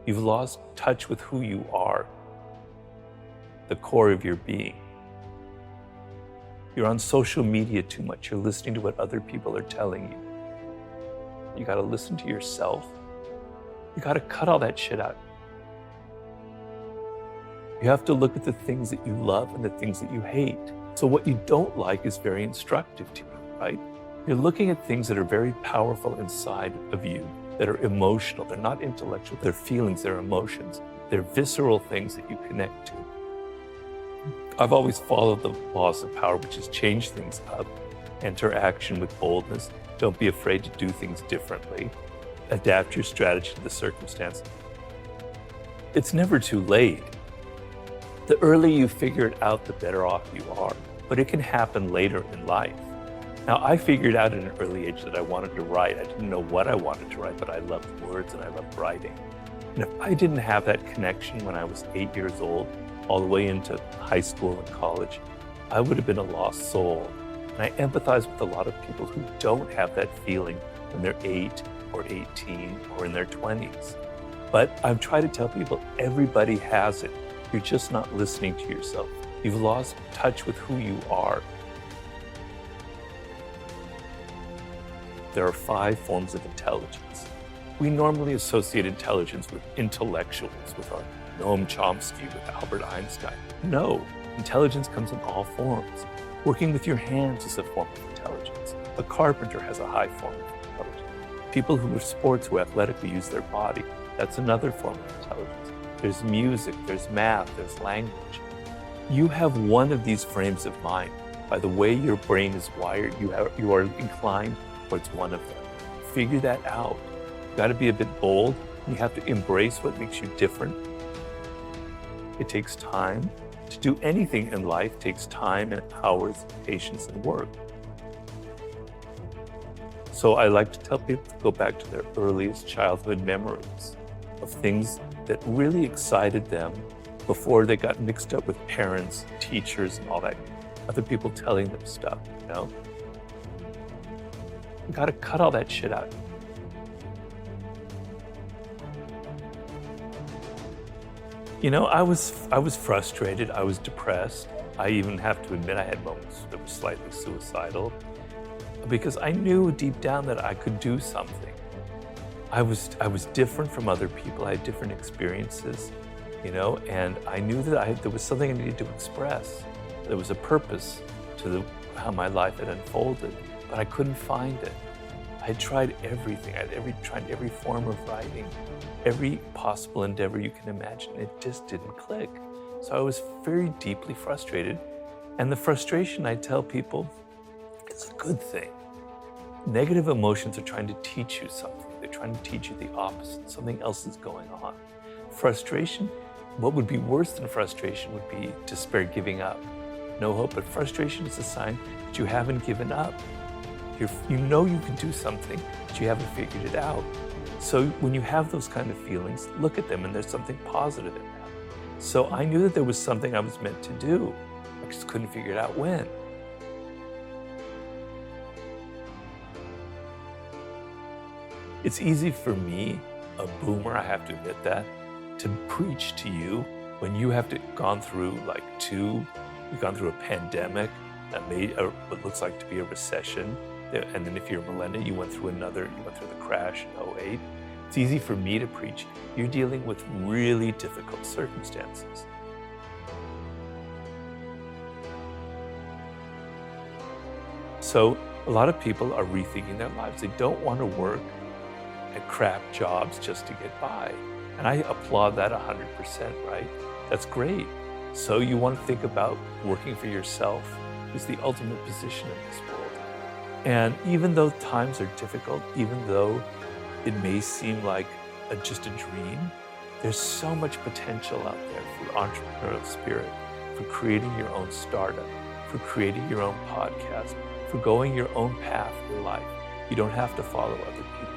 You've lost touch with who you are, the core of your being. You're on social media too much. You're listening to what other people are telling you. You got to listen to yourself. You got to cut all that shit out. You have to look at the things that you love and the things that you hate. So what you don't like is very instructive to you, right? You're looking at things that are very powerful inside of you, that are emotional. They're not intellectual. They're feelings, they're emotions. They're visceral things that you connect to. I've always followed the laws of power, which is change things up, enter action with boldness. Don't be afraid to do things differently. Adapt your strategy to the circumstance. It's never too late. The earlier you figure it out, the better off you are. But it can happen later in life. Now, I figured out at an early age that I wanted to write. I didn't know what I wanted to write, but I loved words and I loved writing. And if I didn't have that connection when I was 8 years old, all the way into high school and college, I would have been a lost soul. And I empathize with a lot of people who don't have that feeling when they're 8 or 18 or in their 20s. But I've tried to tell people everybody has it. You're just not listening to yourself. You've lost touch with who you are. There are 5 forms of intelligence. We normally associate intelligence with intellectuals, with our Noam Chomsky, with Albert Einstein. No, intelligence comes in all forms. Working with your hands is a form of intelligence. A carpenter has a high form of intelligence. People who are sports, who athletically use their body, that's another form of intelligence. There's music, there's math, there's language. You have one of these frames of mind. By the way your brain is wired, you are inclined towards one of them. Figure that out. You got to be a bit bold. You have to embrace what makes you different. It takes time. To do anything in life takes time and hours, patience, and work. So I like to tell people to go back to their earliest childhood memories of things that really excited them before they got mixed up with parents, teachers, and all that, other people telling them stuff, you know? You gotta cut all that shit out. You know, I was frustrated, I was depressed. I even have to admit I had moments that were slightly suicidal because I knew deep down that I could do something. I was different from other people. I had different experiences, you know, and I knew that there was something I needed to express. There was a purpose to how my life had unfolded, but I couldn't find it. I had tried everything. I had tried every form of writing, every possible endeavor you can imagine. It just didn't click. So I was very deeply frustrated. And the frustration, I tell people, is a good thing. Negative emotions are trying to teach you something. They're trying to teach you the opposite. Something else is going on. Frustration, what would be worse than frustration would be despair, giving up. No hope, but frustration is a sign that you haven't given up. You know you can do something, but you haven't figured it out. So when you have those kind of feelings, look at them and there's something positive in them. So I knew that there was something I was meant to do. I just couldn't figure it out when. It's easy for me, a boomer, I have to admit that, to preach to you when you have gone through you've gone through a pandemic that made what looks like to be a recession. And then if you're a millennial, you went through the crash in 08. It's easy for me to preach. You're dealing with really difficult circumstances. So a lot of people are rethinking their lives. They don't want to work at crap jobs just to get by. And I applaud that 100%, right? That's great. So you want to think about working for yourself is the ultimate position in this world. And even though times are difficult, even though it may seem like just a dream, there's so much potential out there for entrepreneurial spirit, for creating your own startup, for creating your own podcast, for going your own path in life. You don't have to follow other people.